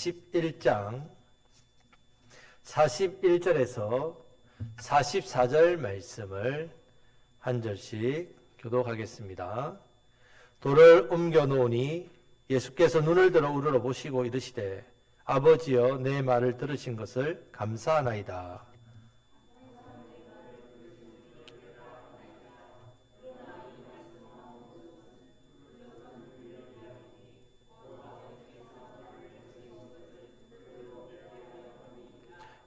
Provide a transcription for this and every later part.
11장 41절에서 44절 말씀을 한 절씩 교독하겠습니다. 돌을 옮겨 놓으니 예수께서 눈을 들어 우러러 보시고 이르시되 아버지여 내 말을 들으신 것을 감사하나이다.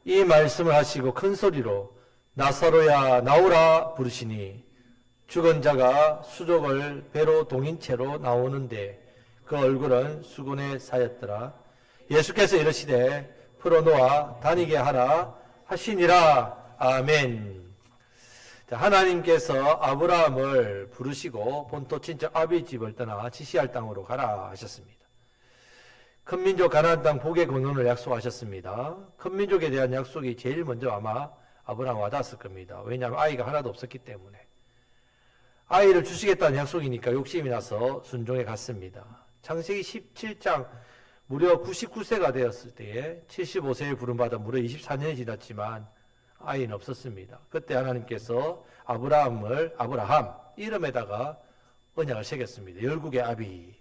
이 말씀을 하시고 큰 소리로 나사로야 나오라 부르시니 죽은 자가 수족을 배로 동인 채로 나오는데 그 얼굴은 수건에 쌓였더라. 예수께서 이르시되 풀어놓아 다니게 하라 하시니라. 아멘. 자, 하나님께서 아브라함을 부르시고 본토 친척 아비 집을 떠나 지시할 땅으로 가라 하셨습니다. 큰 민족 가나안 땅 복의 근원을 약속하셨습니다. 큰 민족에 대한 약속이 제일 먼저 아마 아브라함 와닿았을 겁니다. 왜냐하면 아이가 하나도 없었기 때문에. 아이를 주시겠다는 약속이니까 욕심이 나서 순종해 갔습니다. 창세기 17장 무려 99세가 되었을 때에 75세에 부름받아 무려 24년이 지났지만 아이는 없었습니다. 그때 하나님께서 아브라함 이름에다가 언약을 새겼습니다. 열국의 아비.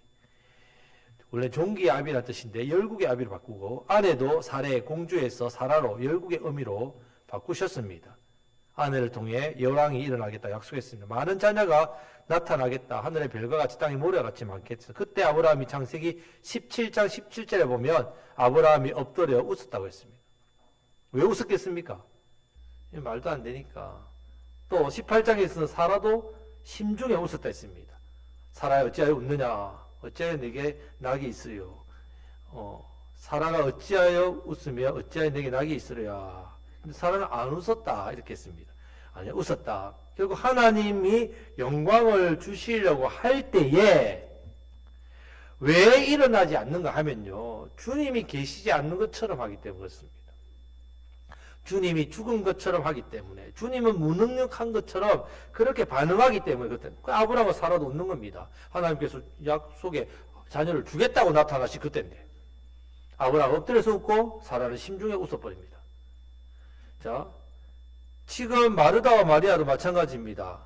원래 종기의 아비라는 뜻인데 열국의 아비로 바꾸고 아내도 사례 공주에서 사라로 열국의 어미로 바꾸셨습니다. 아내를 통해 여왕이 일어나겠다 약속했습니다. 많은 자녀가 나타나겠다. 하늘의 별과 같이 땅의 모래같이 많겠다. 그때 아브라함이 창세기 17장 17절에 보면 아브라함이 엎드려 웃었다고 했습니다. 왜 웃었겠습니까? 말도 안 되니까. 또 18장에서는 사라도 심중에 웃었다 했습니다. 사라야 어찌하여 웃느냐? 어찌하여 내게 낙이 있으려? 사라가 어찌하여 웃으며 어찌하여 내게 낙이 있으랴? 근데 사라는 안 웃었다 이렇게 했습니다. 아니 웃었다. 결국 하나님이 영광을 주시려고 할 때에 왜 일어나지 않는가 하면요, 주님이 계시지 않는 것처럼 하기 때문에 그렇습니다. 주님이 죽은 것처럼 하기 때문에, 주님은 무능력한 것처럼 그렇게 반응하기 때문에 그때 아브라함과 사라도 웃는 겁니다. 하나님께서 약속에 자녀를 주겠다고 나타나시 그때인데 아브라함 엎드려서 웃고 사라는 심중에 웃어버립니다. 자, 지금 마르다와 마리아도 마찬가지입니다.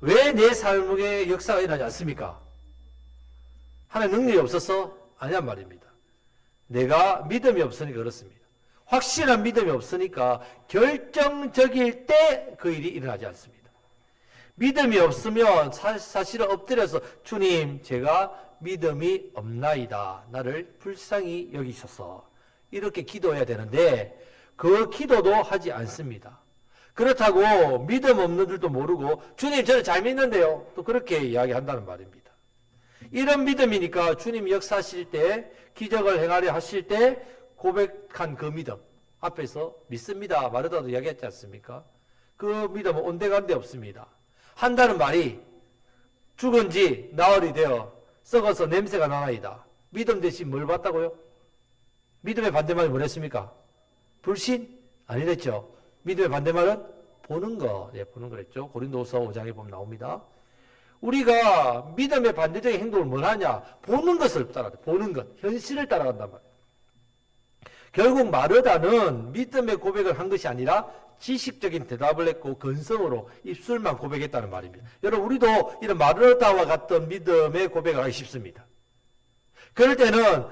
왜 내 삶의 역사가 일어나지 않습니까? 하나님 능력이 없어서? 아니란 말입니다. 내가 믿음이 없으니까 그렇습니다. 확실한 믿음이 없으니까 결정적일 때 그 일이 일어나지 않습니다. 믿음이 없으면 사실은 엎드려서 주님 제가 믿음이 없나이다. 나를 불쌍히 여기셔서 이렇게 기도해야 되는데 그 기도도 하지 않습니다. 그렇다고 믿음 없는 줄도 모르고 주님 저는 잘 믿는데요. 또 그렇게 이야기한다는 말입니다. 이런 믿음이니까 주님 역사하실 때 기적을 행하려 하실 때 고백한 그 믿음 앞에서 믿습니다. 마르다도 이야기했지 않습니까? 그 믿음은 온데간데 없습니다. 한다는 말이 죽은 지 나흘이 되어 썩어서 냄새가 나나이다. 믿음 대신 뭘 봤다고요? 믿음의 반대말이 뭐랬습니까? 불신? 아니랬죠. 믿음의 반대말은 보는 거. 예, 보는 거랬죠. 고린도후서 5장에 보면 나옵니다. 우리가 믿음의 반대적인 행동을 뭘 하냐? 보는 것을 따라간다. 보는 것. 현실을 따라간단 말이에요. 결국 마르다는 믿음의 고백을 한 것이 아니라 지식적인 대답을 했고 근성으로 입술만 고백했다는 말입니다. 여러분 우리도 이런 마르다와 같은 믿음의 고백을 하기 쉽습니다. 그럴 때는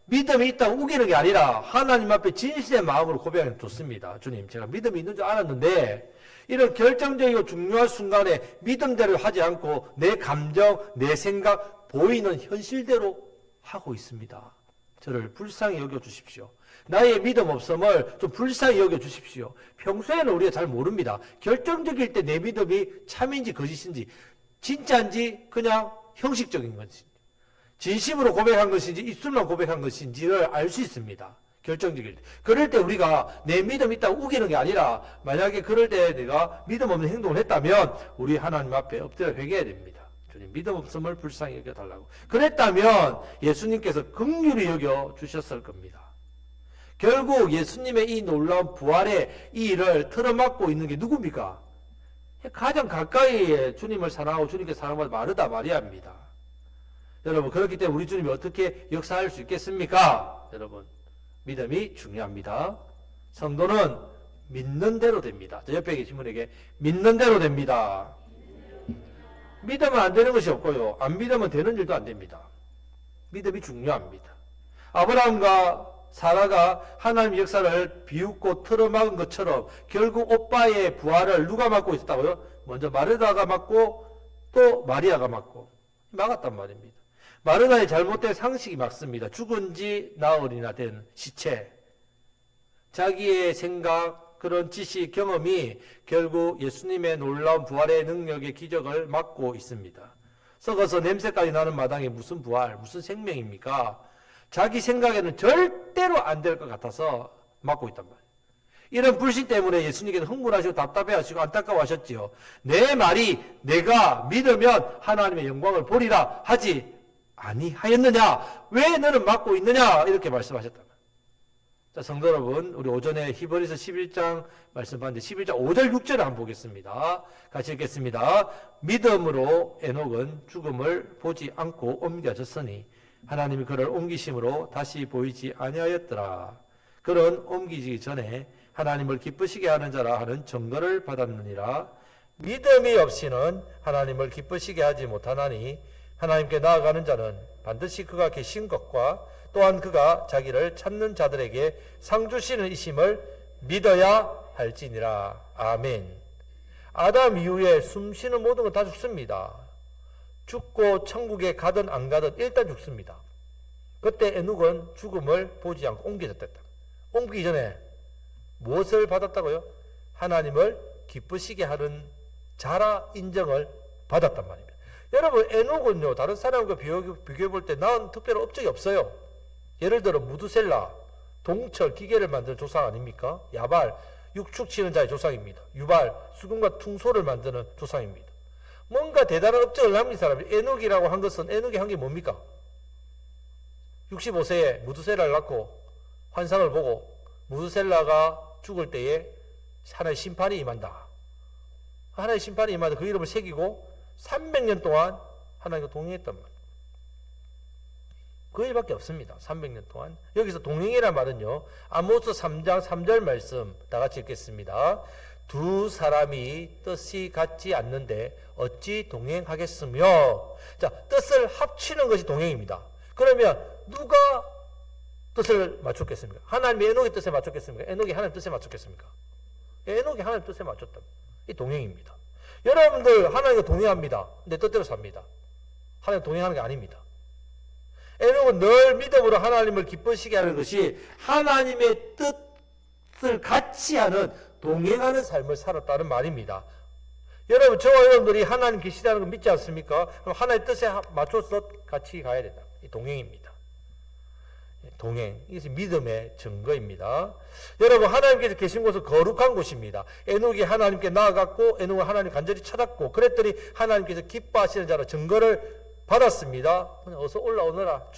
믿음이 있다고 우기는 게 아니라 하나님 앞에 진실의 마음으로 고백하는 게 좋습니다. 주님 제가 믿음이 있는 줄 알았는데 이런 결정적이고 중요한 순간에 믿음대로 하지 않고 내 감정, 내 생각, 보이는 현실대로 하고 있습니다. 저를 불쌍히 여겨주십시오. 나의 믿음 없음을 좀 불쌍히 여겨주십시오. 평소에는 우리가 잘 모릅니다. 결정적일 때 내 믿음이 참인지 거짓인지 진짜인지 그냥 형식적인 건지 진심으로 고백한 것인지 입술만 고백한 것인지를 알 수 있습니다. 결정적일 때. 그럴 때 우리가 내 믿음이 있다고 우기는 게 아니라 만약에 그럴 때 내가 믿음 없는 행동을 했다면 우리 하나님 앞에 엎드려 회개해야 됩니다. 주님 믿음 없음을 불쌍히 여겨달라고. 그랬다면 예수님께서 긍휼히 여겨주셨을 겁니다. 결국 예수님의 이 놀라운 부활의 이 일을 틀어막고 있는 게 누굽니까? 가장 가까이에 주님을 사랑하고 주님께 사랑받은 마르다 마리아입니다. 여러분, 그렇기 때문에 우리 주님이 어떻게 역사할 수 있겠습니까? 여러분, 믿음이 중요합니다. 성도는 믿는 대로 됩니다. 저 옆에 계신 분에게 믿는 대로 됩니다. 믿으면 안 되는 것이 없고요. 안 믿으면 되는 일도 안 됩니다. 믿음이 중요합니다. 아브라함과 사라가 하나님의 역사를 비웃고 틀어막은 것처럼 결국 오빠의 부활을 누가 막고 있었다고요? 먼저 마르다가 막고 또 마리아가 막고 막았단 말입니다. 마르다의 잘못된 상식이 막습니다. 죽은 지 나흘이나 된 시체. 자기의 생각, 그런 지식, 경험이 결국 예수님의 놀라운 부활의 능력의 기적을 막고 있습니다. 썩어서 냄새까지 나는 마당에 무슨 부활, 무슨 생명입니까? 자기 생각에는 절대로 안 될 것 같아서 막고 있단 말이에요. 이런 불신 때문에 예수님께서 흥분하시고 답답해하시고 안타까워하셨지요. 내 말이 내가 믿으면 하나님의 영광을 보리라 하지 아니하였느냐? 왜 너는 막고 있느냐? 이렇게 말씀하셨단 말이에요. 자, 성도 여러분, 우리 오전에 히브리서 11장 말씀 봤는데 11장 5절 6절을 한번 보겠습니다. 같이 읽겠습니다. 믿음으로 에녹은 죽음을 보지 않고 옮겨졌으니 하나님이 그를 옮기심으로 다시 보이지 아니하였더라. 그는 옮기기 전에 하나님을 기쁘시게 하는 자라 하는 증거를 받았느니라. 믿음이 없이는 하나님을 기쁘시게 하지 못하나니 하나님께 나아가는 자는 반드시 그가 계신 것과 또한 그가 자기를 찾는 자들에게 상 주시는 이심을 믿어야 할지니라. 아멘. 아담 이후에 숨쉬는 모든 건 다 죽습니다. 죽고 천국에 가든 안 가든 일단 죽습니다. 그때 에녹은 죽음을 보지 않고 옮겨졌다. 옮기기 전에 무엇을 받았다고요? 하나님을 기쁘시게 하는 자라 인정을 받았단 말입니다. 여러분, 에녹은요, 다른 사람과 비교해 볼 때 나은 특별한 업적이 없어요. 예를 들어 무두셀라, 동철, 기계를 만드는 조상 아닙니까? 야발, 육축 치는 자의 조상입니다. 유발, 수금과 퉁소를 만드는 조상입니다. 뭔가 대단한 업적을 남긴 사람이 에녹이라고 한 것은 에녹이 한 게 뭡니까? 65세에 무두셀라를 낳고 환상을 보고 무두셀라가 죽을 때에 하나의 심판이 임한다. 하나의 심판이 임한다. 그 이름을 새기고 300년 동안 하나님과 동행했단 말이에요. 그 일밖에 없습니다. 300년 동안. 여기서 동행이란 말은요, 아모스 3장 3절 말씀 다 같이 읽겠습니다. 두 사람이 뜻이 같지 않는데 어찌 동행하겠으며. 자, 뜻을 합치는 것이 동행입니다. 그러면 누가 뜻을 맞췄겠습니까? 하나님이 에녹의 뜻에 맞췄겠습니까? 에녹이 하나님 뜻에 맞췄겠습니까? 에녹이 하나님 뜻에 맞췄다. 이 동행입니다. 여러분들 하나님과 동행합니다. 내 뜻대로 삽니다. 하나님 동행하는 게 아닙니다. 에녹은 늘 믿음으로 하나님을 기쁘시게 하는 것이 하나님의 뜻을 같이 하는 동행하는 삶을 살았다는 말입니다. 여러분, 저와 여러분들이 하나님 계시다는 걸 믿지 않습니까? 그럼 하나님의 뜻에 맞춰서 같이 가야 된다. 이 동행입니다. 동행. 이것이 믿음의 증거입니다. 여러분, 하나님께서 계신 곳은 거룩한 곳입니다. 에녹이 하나님께 나아갔고 에녹은 하나님 간절히 찾았고 그랬더니 하나님께서 기뻐하시는 자로 증거를 받았습니다. 그냥 어서 올라오너라.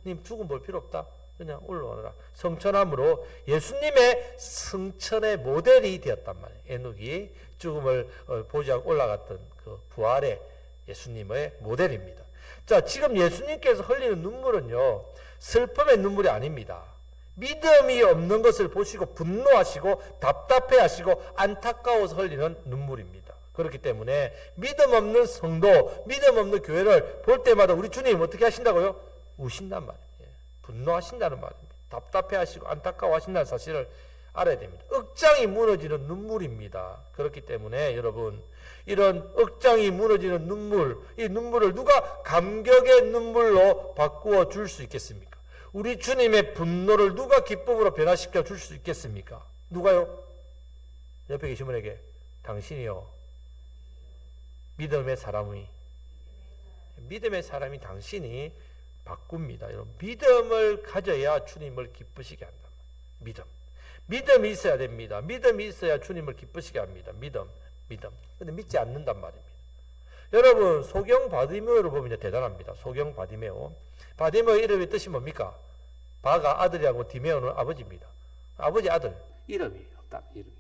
님 죽음 볼 필요 없다. 그냥 올라오너라. 성천함으로 예수님의 승천의 모델이 되었단 말이에요. 에녹이 죽음을 보지 않고 올라갔던 그 부활의 예수님의 모델입니다. 자, 지금 예수님께서 흘리는 눈물은요, 슬픔의 눈물이 아닙니다. 믿음이 없는 것을 보시고 분노하시고 답답해하시고 안타까워서 흘리는 눈물입니다. 그렇기 때문에 믿음 없는 성도, 믿음 없는 교회를 볼 때마다 우리 주님 어떻게 하신다고요? 우신단 말이에요. 분노하신다는 말입니다. 답답해하시고 안타까워하신다는 사실을 알아야 됩니다. 억장이 무너지는 눈물입니다. 그렇기 때문에 여러분, 이런 억장이 무너지는 눈물, 이 눈물을 누가 감격의 눈물로 바꾸어 줄 수 있겠습니까? 우리 주님의 분노를 누가 기쁨으로 변화시켜 줄 수 있겠습니까? 누가요? 옆에 계신 분에게 당신이요. 믿음의 사람이 당신이 바꿉니다. 여러분, 믿음을 가져야 주님을 기쁘시게 한다. 믿음이 있어야 됩니다. 믿음이 있어야 주님을 기쁘시게 합니다. 믿음. 근데 믿지 않는단 말입니다. 여러분, 소경 바디메오를 보면 대단합니다. 소경 바디메오. 바디메오 이름의 뜻이 뭡니까? 바가 아들이라고 디메오는 아버지입니다. 아버지 아들. 이름이에요. 딱 이름이.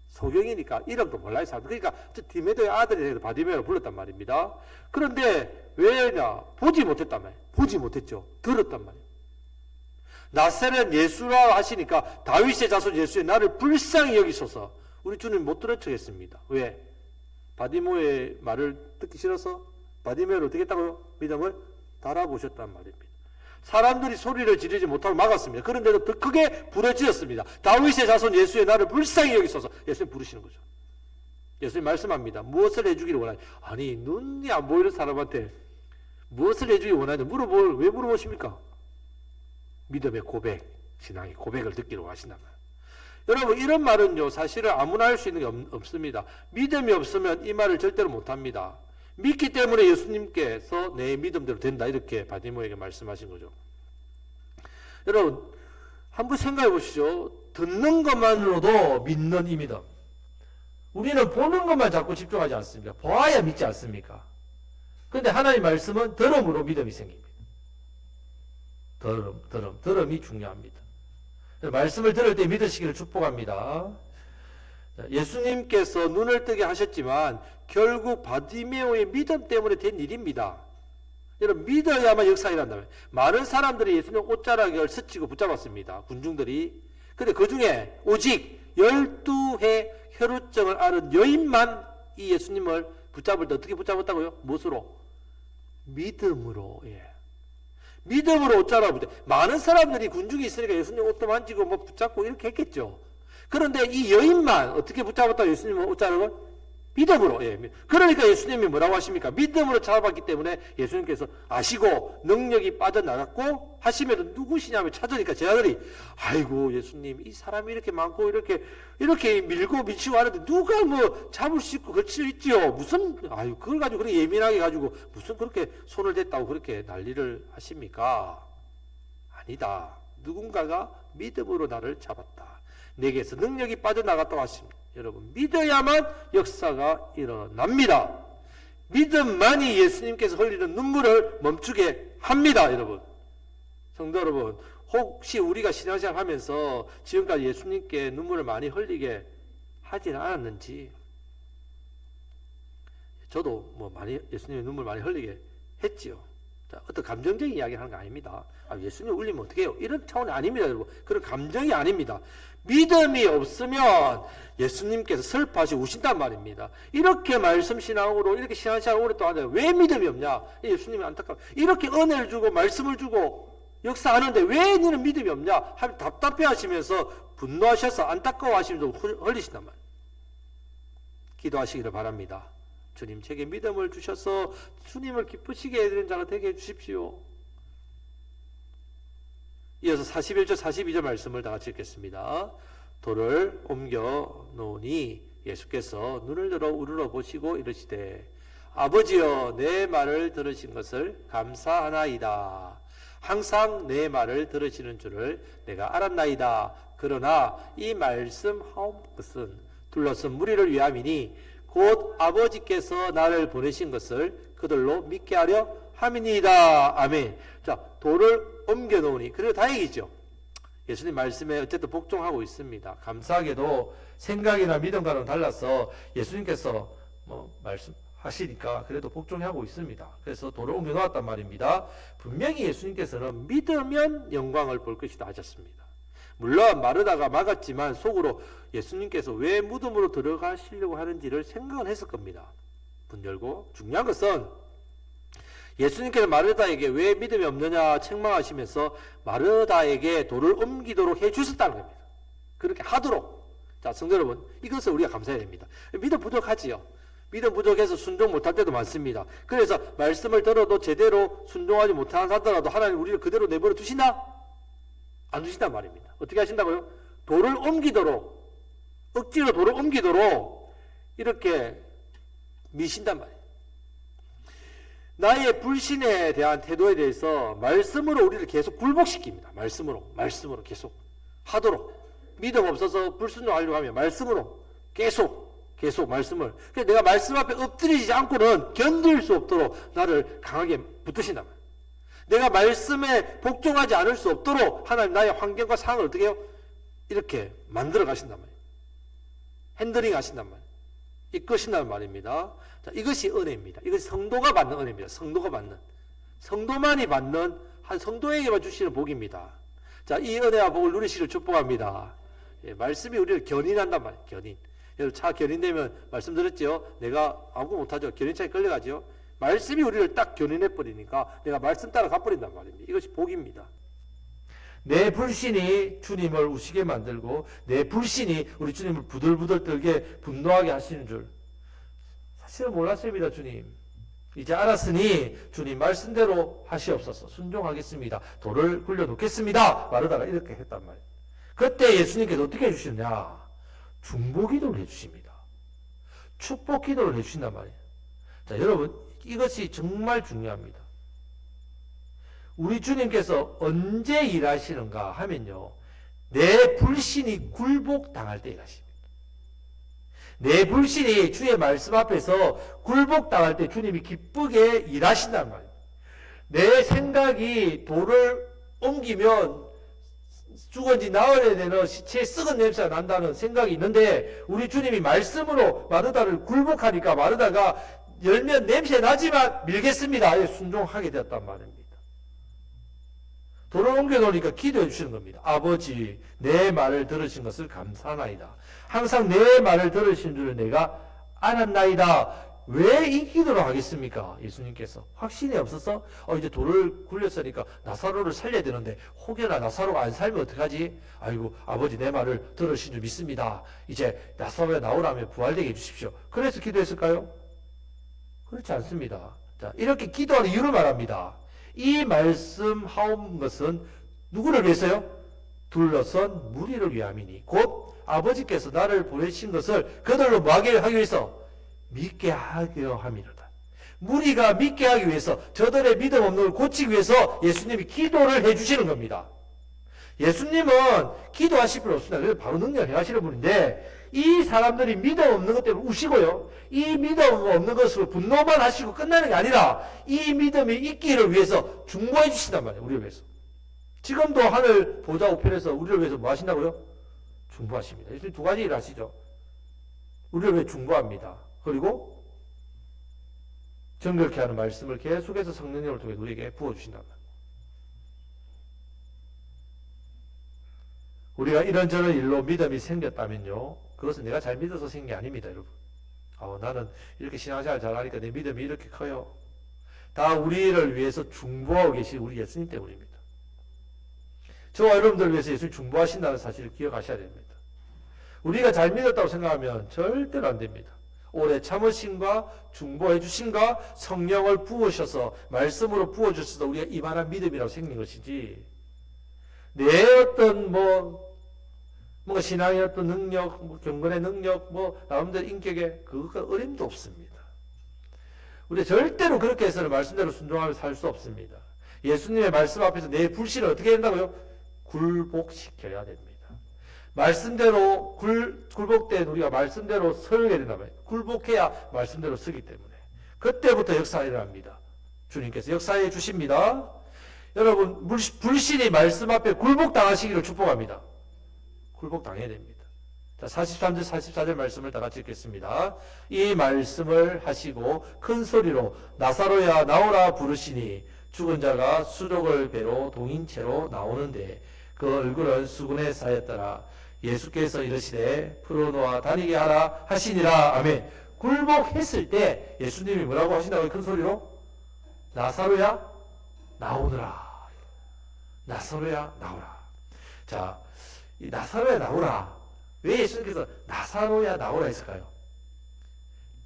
소경이니까 이름도 몰라요, 사람. 그러니까 저 디메도의 아들이 바디메오를 불렀단 말입니다. 그런데 왜냐? 보지 못했단 말이에요. 보지 못했죠. 들었단 말이에요. 나사렛 예수라 하시니까 다윗의 자손 예수의 나를 불쌍히 여기소서. 우리 주님 못 들은 척했습니다. 왜? 바디메오의 말을 듣기 싫어서 바디메오를 어떻게 했다고요? 믿음을 달아보셨단 말입니다. 사람들이 소리를 지르지 못하고 막았습니다. 그런데도 더 크게 부르짖었습니다. 다윗의 자손 예수의 나를 불쌍히 여기소서. 예수님 부르시는 거죠. 예수님 말씀합니다. 무엇을 해주기를 원하냐? 아니 눈이 안 보이는 사람한테 무엇을 해주기 원하냐? 왜 물어보십니까? 믿음의 고백, 신앙의 고백을 듣기를 원하신단 말이에요. 여러분 이런 말은요 사실은 아무나 할 수 있는 게 없습니다. 믿음이 없으면 이 말을 절대로 못합니다. 믿기 때문에 예수님께서 내 믿음대로 된다 이렇게 바디모에게 말씀하신 거죠. 여러분 한번 생각해 보시죠. 듣는 것만으로도 믿는 이 믿음. 우리는 보는 것만 자꾸 집중하지 않습니까? 보아야 믿지 않습니까? 그런데 하나님 말씀은 들음으로 믿음이 생깁니다. 들음이 중요합니다. 말씀을 들을 때 믿으시기를 축복합니다. 예수님께서 눈을 뜨게 하셨지만 결국 바디메오의 믿음 때문에 된 일입니다. 여러분 믿어야만 역사가 일어난다면 많은 사람들이 예수님 옷자락을 스치고 붙잡았습니다. 군중들이. 근데 그 중에 오직 12해 혈루증을 앓은 여인만 이 예수님을 붙잡을 때 어떻게 붙잡았다고요? 무엇으로? 믿음으로. 예. 믿음으로 옷자락을 붙잡. 많은 사람들이 군중이 있으니까 예수님 옷도 만지고 뭐 붙잡고 이렇게 했겠죠. 그런데 이 여인만 어떻게 붙잡았다 예수님은 옷자락을? 믿음으로. 예. 그러니까 예수님이 뭐라고 하십니까? 믿음으로 잡았기 때문에 예수님께서 아시고 능력이 빠져나갔고 하시면서 누구시냐며 찾으니까 제 아들이 아이고 예수님 이 사람이 이렇게 많고 이렇게 밀고 미치고 하는데 누가 뭐 잡을 수 있고 그럴 수 있지요. 무슨 아유 그걸 가지고 그렇게 예민하게 가지고 무슨 그렇게 손을 댔다고 그렇게 난리를 하십니까? 아니다. 누군가가 믿음으로 나를 잡았다. 내게서 능력이 빠져나갔다고 하십니다. 여러분 믿어야만 역사가 일어납니다. 믿음만이 예수님께서 흘리는 눈물을 멈추게 합니다. 여러분 성도 여러분 혹시 우리가 신앙생활 하면서 지금까지 예수님께 눈물을 많이 흘리게 하지는 않았는지 저도 뭐 많이 예수님의 눈물 많이 흘리게 했지요. 자, 어떤 감정적인 이야기를 하는 거 아닙니다. 예수님 울리면 어떻게 해요? 이런 차원이 아닙니다. 여러분 그런 감정이 아닙니다. 믿음이 없으면 예수님께서 슬퍼하시고 우신단 말입니다. 이렇게 말씀신앙으로 이렇게 신앙생활을 오랫동안 하는데 왜 믿음이 없냐? 예수님이 안타까워. 이렇게 은혜를 주고 말씀을 주고 역사하는데 왜 너는 믿음이 없냐? 답답해 하시면서 분노하셔서 안타까워 하시면서 흘리신단 말이에요. 기도하시기를 바랍니다. 주님 제게 믿음을 주셔서 주님을 기쁘시게 해드리는 자가 되게 해주십시오. 이어서 41절 42절 말씀을 다 같이 읽겠습니다. 돌을 옮겨 놓으니 예수께서 눈을 들어 우러러 보시고 이르시되 아버지여 내 말을 들으신 것을 감사하나이다. 항상 내 말을 들으시는 줄을 내가 알았나이다. 그러나 이 말씀하온 것은 둘러선 무리를 위함이니 곧 아버지께서 나를 보내신 것을 그들로 믿게 하려 함이니이다. 아멘. 자, 돌을 옮겨 놓으니 그리고 다행이죠. 예수님 말씀에 어쨌든 복종하고 있습니다. 감사하게도 생각이나 믿음과는 달라서 예수님께서 말씀하시니까 그래도 복종하고 있습니다. 그래서 돌을 옮겨 놓았단 말입니다. 분명히 예수님께서는 믿으면 영광을 볼 것이다 하셨습니다. 물론 마르다가 막았지만 속으로 예수님께서 왜 무덤으로 들어가시려고 하는지를 생각은 했을 겁니다. 문 열고 중요한 것은 예수님께서 마르다에게 왜 믿음이 없느냐 책망하시면서 마르다에게 돌을 옮기도록 해주셨다는 겁니다. 그렇게 하도록. 자, 성도 여러분, 이것을 우리가 감사해야 됩니다. 믿음 부족하지요. 믿음 부족해서 순종 못할 때도 많습니다. 그래서 말씀을 들어도 제대로 순종하지 못하더라도 하나님 우리를 그대로 내버려 두시나? 안 두신단 말입니다. 어떻게 하신다고요? 돌을 옮기도록, 억지로 돌을 옮기도록 이렇게 미신단 말이에요. 나의 불신에 대한 태도에 대해서 말씀으로 우리를 계속 굴복시킵니다. 말씀으로 계속 하도록. 믿음 없어서 불순종하려고 하면 말씀으로 계속 말씀을. 그래서 내가 말씀 앞에 엎드리지 않고는 견딜 수 없도록 나를 강하게 붙드신단 말이에요. 내가 말씀에 복종하지 않을 수 없도록 하나님 나의 환경과 상황을 어떻게 해요? 이렇게 만들어 가신단 말이에요. 핸들링 하신단 말이에요. 이끄신다는 말입니다. 자, 이것이 은혜입니다. 이것이 성도가 받는 은혜입니다. 성도가 받는. 성도만이 받는, 한 성도에게만 주시는 복입니다. 자, 이 은혜와 복을 누리시길 축복합니다. 예, 말씀이 우리를 견인한단 말이에요. 견인. 여러분 차 견인되면 말씀 들었죠? 내가 아무것도 못하죠. 견인차에 끌려가죠. 말씀이 우리를 딱 견인해버리니까 내가 말씀 따라 가버린단 말입니다. 이것이 복입니다. 내 불신이 주님을 우시게 만들고 내 불신이 우리 주님을 부들부들 떨게 분노하게 하시는 줄 사실은 몰랐습니다. 주님 이제 알았으니 주님 말씀대로 하시옵소서. 순종하겠습니다. 돌을 굴려놓겠습니다. 마르다가 이렇게 했단 말이에요. 그때 예수님께서 어떻게 해주시느냐, 중보기도를 해주십니다. 축복기도를 해주신단 말이에요. 자, 여러분 이것이 정말 중요합니다. 우리 주님께서 언제 일하시는가 하면요, 내 불신이 굴복당할 때 일하십니다. 내 불신이 주의 말씀 앞에서 굴복당할 때 주님이 기쁘게 일하신단 말이에요. 내 생각이 돌을 옮기면 죽은지 나흘에 되는 시체의 썩은 냄새가 난다는 생각이 있는데 우리 주님이 말씀으로 마르다를 굴복하니까 마르다가 열면 냄새 나지만 밀겠습니다. 순종하게 되었단 말입니다. 돌을 옮겨놓으니까 기도해 주시는 겁니다. 아버지, 내 말을 들으신 것을 감사하나이다. 항상 내 말을 들으신 줄을 내가 알았나이다. 왜 이 기도를 하겠습니까? 예수님께서 확신이 없어서 이제 돌을 굴렸으니까 나사로를 살려야 되는데 혹여나 나사로가 안 살면 어떡하지? 아이고 아버지 내 말을 들으신 줄 믿습니다. 이제 나사로가 나오라면 부활되게 해주십시오. 그래서 기도했을까요? 그렇지 않습니다. 자, 이렇게 기도하는 이유를 말합니다. 이 말씀하온 것은 누구를 위해서요? 둘러선 무리를 위함이니 곧 아버지께서 나를 보내신 것을 그들로 뭐하게 하기 위해서? 믿게 하려 함이로다. 무리가 믿게 하기 위해서, 저들의 믿음 없는 걸 고치기 위해서 예수님이 기도를 해주시는 겁니다. 예수님은 기도하실 필요 없습니다. 그래서 바로 능력을 행하시는 분인데 이 사람들이 믿음 없는 것 때문에 우시고요, 이 믿음 없는 것으로 분노만 하시고 끝나는 게 아니라 이 믿음이 있기를 위해서 중보해 주신단 말이에요. 우리를 위해서. 지금도 하늘 보좌 우편에서 우리를 위해서 뭐 하신다고요? 중보하십니다. 예수님 두 가지 일을 하시죠. 우리를 위해 중보합니다. 그리고 정결케 하는 말씀을 계속해서 성령님을 통해 우리에게 부어주신단 말이에요. 우리가 이런저런 일로 믿음이 생겼다면요, 그것은 내가 잘 믿어서 생긴 게 아닙니다, 여러분. 나는 이렇게 신앙생활 잘하니까 내 믿음이 이렇게 커요. 다 우리를 위해서 중보하고 계신 우리 예수님 때문입니다. 저와 여러분들을 위해서 예수님 중보하신다는 사실을 기억하셔야 됩니다. 우리가 잘 믿었다고 생각하면 절대로 안 됩니다. 오래 참으심과 중보해 주심과 성령을 부으셔서 말씀으로 부어주셔서 우리가 이만한 믿음이라고 생긴 것이지, 내 어떤 뭔가 신앙의 어떤 능력, 경건의 능력, 나름대로 인격에 그것과 어림도 없습니다. 우리가 절대로 그렇게 해서는 말씀대로 순종하며 살 수 없습니다. 예수님의 말씀 앞에서 내 불신을 어떻게 된다고요? 굴복시켜야 됩니다. 말씀대로 굴복된 우리가 말씀대로 서게 된다면, 굴복해야 말씀대로 서기 때문에 그때부터 역사가 일어납니다. 주님께서 역사해 주십니다. 여러분 불신이 말씀 앞에 굴복당하시기를 축복합니다. 굴복당해야 됩니다. 자, 43절 44절 말씀을 다 같이 읽겠습니다. 이 말씀을 하시고 큰 소리로 나사로야 나오라 부르시니 죽은 자가 수족을 배로 동인채로 나오는데 그 얼굴은 수군에 쌓였더라. 예수께서 이르시되 풀어놓아 다니게 하라 하시니라. 아멘. 굴복했을 때 예수님이 뭐라고 하신다고요? 큰 소리로 나사로야 나오너라. 나사로야 나오라. 자, 이 나사로야 나오라. 왜 예수님께서 나사로야 나오라 했을까요?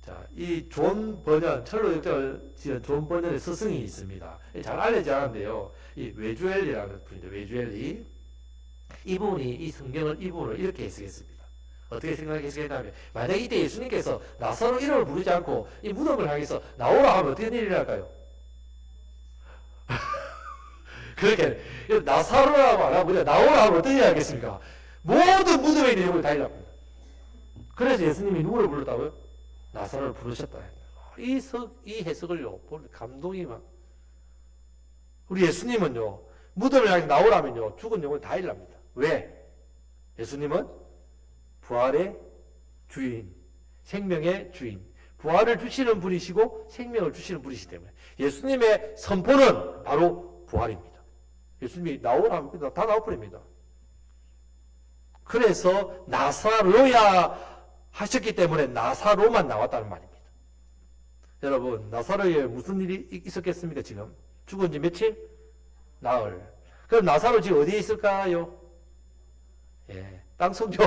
자, 이 존 번연, 철로 역정을 지은 존 번연의 스승이 있습니다. 잘 알려지지 않은데요, 이 외주엘리라는 분인데, 외주엘리. 이분이 이 성경을 이분을 이렇게 해석했습니다. 어떻게 해석했냐면, 만약 이때 예수님께서 나사로 이름을 부르지 않고 이 무덤을 향해서 나오라 하면 어떻게 일어날까요? 그렇게 나사로라고 안 하고 나오라 하면 어떻게 하겠습니까? 모든 무덤에 있는 영혼이 다 일어납니다. 그래서 예수님이 누구를 불렀다고요? 나사로를 부르셨다. 이 해석을요, 감동이 막. 우리 예수님은요, 무덤을 향해 나오라면요, 죽은 영혼이 다 일어납니다. 왜? 예수님은 부활의 주인, 생명의 주인, 부활을 주시는 분이시고 생명을 주시는 분이시기 때문에 예수님의 선포는 바로 부활입니다. 예수님이 나오라 하면 다 나와버립니다. 그래서 나사로야 하셨기 때문에 나사로만 나왔다는 말입니다. 여러분, 나사로에 무슨 일이 있었겠습니까? 지금 죽은 지 며칠? 나흘. 그럼 나사로 지금 어디에 있을까요? 예, 땅속교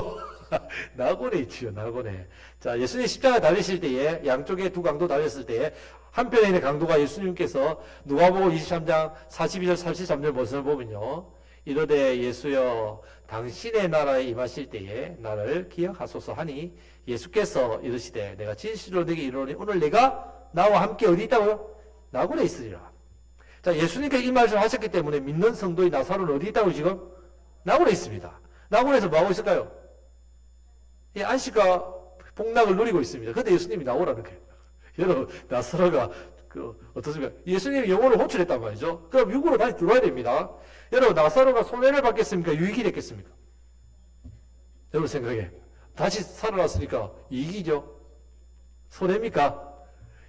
나곤에 있지요. 나곤에. 자, 예수님 십자가 달리실 때에 양쪽에 두 강도 달렸을 때에 한편에 있는 강도가 예수님께서 누가복음 23장 42절 43절 말씀을 보면요, 이르되 예수여 당신의 나라에 임하실 때에 나를 기억하소서 하니 예수께서 이르시되 내가 진실로 내게 이르노니 오늘 내가 나와 함께 어디 있다고요? 나곤에 있으리라. 자, 예수님께서 이 말씀을 하셨기 때문에 믿는 성도의 나사로는 어디 있다고 지금? 나곤에 있습니다. 나곤에서 뭐하고 있을까요? 이 안식과 복락을 누리고 있습니다. 그런데 예수님이 나오라는 거예요. 여러분, 나사로가 어떻습니까? 예수님이 영혼을 호출했단 말이죠. 그럼 육으로 다시 들어와야 됩니다. 여러분, 나사로가 손해를 받겠습니까? 유익이 됐겠습니까? 여러분 생각에 다시 살아났으니까 이익이죠? 손해입니까?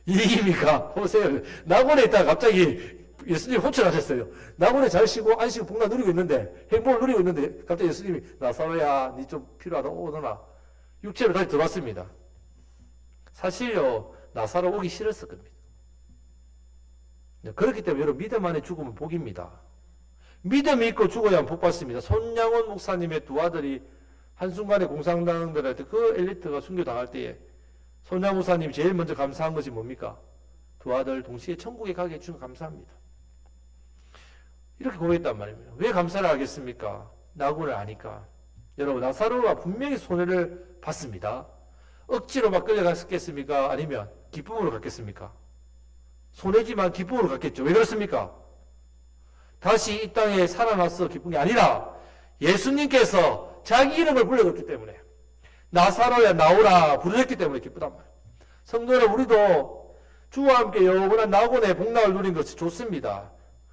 이익입니까? 보세요. 나곤에 있다가 갑자기 예수님이 호출하셨어요. 나곤에 잘 쉬고 안식을 복락 누리고 있는데, 행복을 누리고 있는데 갑자기 예수님이 나사로야 니 좀 필요하다 오너라. 육체로 다시 들어왔습니다. 사실요, 나사로 오기 싫었을 겁니다. 그렇기 때문에 여러분, 믿음 안에 죽으면 복입니다. 믿음이 있고 죽어야 복 받습니다. 손양원 목사님의 두 아들이 한순간에 공산당들할 때 그 엘리트가 순교당할 때에 손양원 목사님이 제일 먼저 감사한 것이 뭡니까? 두 아들 동시에 천국에 가게 해주면 감사합니다. 이렇게 고백했단 말입니다. 왜 감사를 하겠습니까? 나군을 아니까. 여러분, 나사로가 분명히 손해를 받습니다. 억지로 막 끌려갔겠습니까? 아니면 기쁨으로 갔겠습니까? 손해지만 기쁨으로 갔겠죠. 왜 그렇습니까? 다시 이 땅에 살아나서 기쁜 게 아니라 예수님께서 자기 이름을 불러줬기 때문에, 나사로야 나오라 부르셨기 때문에 기쁘단 말이에요. 성도 여러분, 우리도 주와 함께 영원한 낙원의 복락을 누린 것이 좋습니다.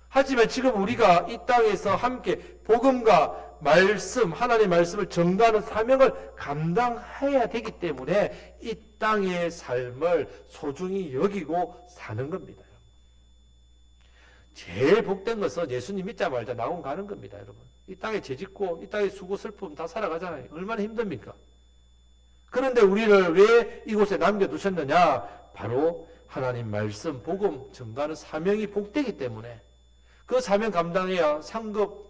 하지만 지금 우리가 이 땅에서 함께 복음과 말씀, 하나님의 말씀을 전가하는 사명을 감당해야 되기 때문에 이 땅의 삶을 소중히 여기고 사는 겁니다. 제일 복된 것은 예수님 믿자 말자 낙원 가는 겁니다, 여러분. 이 땅에 죄짓고 이 땅에 수고 슬픔 다 살아가잖아요. 얼마나 힘듭니까? 그런데 우리를 왜 이곳에 남겨두셨느냐? 바로 하나님 말씀, 복음, 전가하는 사명이 복되기 때문에, 그 사명 감당해야 상급,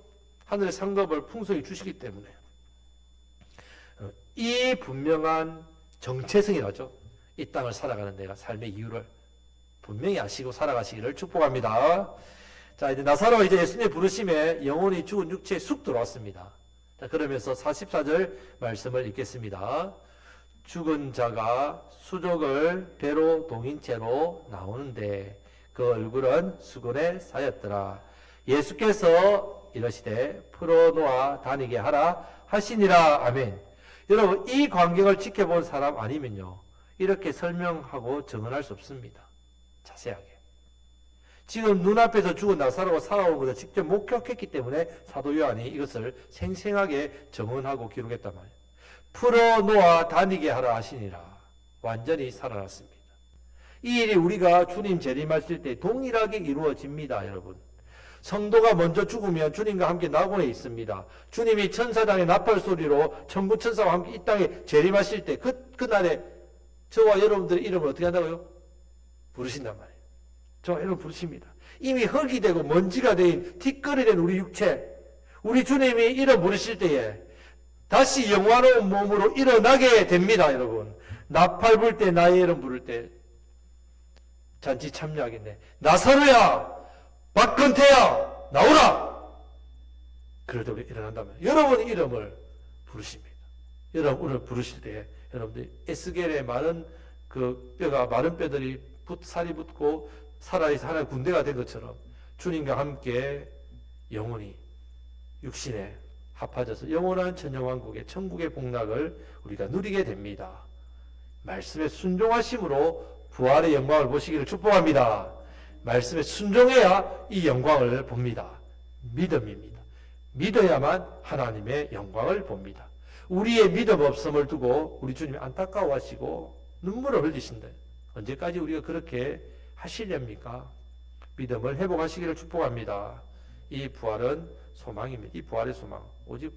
하늘의 상급을 풍성히 주시기 때문에, 이 분명한 정체성이라죠. 이 땅을 살아가는 내가 삶의 이유를 분명히 아시고 살아가시기를 축복합니다. 자, 이제 나사로가 이제 예수님의 부르심에 영혼이 죽은 육체에 쑥 들어왔습니다. 자, 그러면서 44절 말씀을 읽겠습니다. 죽은 자가 수족을 배로 동인 채로 나오는데 그 얼굴은 수건에 쌓였더라. 예수께서 이러시되 풀어놓아 다니게 하라 하시니라. 아멘. 여러분, 이 광경을 지켜본 사람 아니면요, 이렇게 설명하고 증언할 수 없습니다. 자세하게. 지금 눈앞에서 죽은 나사로가 살아온 것을 직접 목격했기 때문에 사도 요한이 이것을 생생하게 증언하고 기록했단 말이에요. 풀어놓아 다니게 하라 하시니라. 완전히 살아났습니다. 이 일이 우리가 주님 재림하실 때 동일하게 이루어집니다, 여러분. 성도가 먼저 죽으면 주님과 함께 낙원에 있습니다. 주님이 천사장의 나팔 소리로 천군 천사와 함께 이 땅에 재림하실 때 그날에 저와 여러분들의 이름을 어떻게 한다고요? 부르신단 말이에요. 저와 여러분 부르십니다. 이미 흙이 되고 먼지가 된 티끌이 된 우리 육체, 우리 주님이 이름 부르실 때에 다시 영화로운 몸으로 일어나게 됩니다, 여러분. 나팔 불 때, 나의 이름 부를 때 잔치 참여하겠네. 나사로야, 박근태야, 나오라! 그럴 때 우리 일어난다면 여러분의 이름을 부르십니다. 여러분을 부르실 때 여러분들이 에스겔의 많은 그 뼈가, 마른 뼈들이 살이 붙고 살아있어 하나의 군대가 된 것처럼 주님과 함께 영원히 육신에 합하져서 영원한 천영왕국의 천국의 복락을 우리가 누리게 됩니다. 말씀에 순종하심으로 부활의 영광을 보시기를 축복합니다. 말씀에 순종해야 이 영광을 봅니다. 믿음입니다. 믿어야만 하나님의 영광을 봅니다. 우리의 믿음 없음을 두고 우리 주님이 안타까워하시고 눈물을 흘리신다. 언제까지 우리가 그렇게 하시렵니까? 믿음을 회복하시기를 축복합니다. 이 부활은 소망입니다. 이 부활의 소망, 오직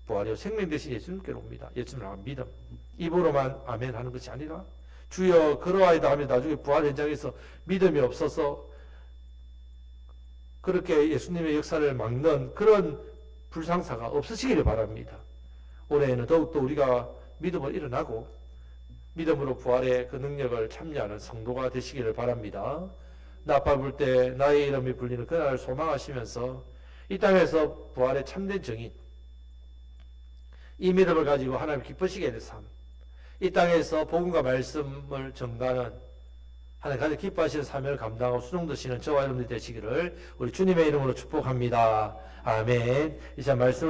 부활이요 생명 되신 예수님께로 옵니다. 예수님을 믿음, 입으로만 아멘 하는 것이 아니라 주여 그러하이다 하면 나중에 부활 현장에서 믿음이 없어서 그렇게 예수님의 역사를 막는 그런 불상사가 없으시기를 바랍니다. 올해에는 더욱더 우리가 믿음을 일어나고 믿음으로 부활의 그 능력을 참여하는 성도가 되시기를 바랍니다. 나팔 불 때 나의 이름이 불리는 그날을 소망하시면서 이 땅에서 부활의 참된 증인, 이 믿음을 가지고 하나님 기쁘시게 하는 삶, 이 땅에서 복음과 말씀을 전가하는 하나님 가장 기뻐하시는 사명을 감당하고 수종드시는 저와 여러분들이 되시기를 우리 주님의 이름으로 축복합니다. 아멘. 이제 말씀을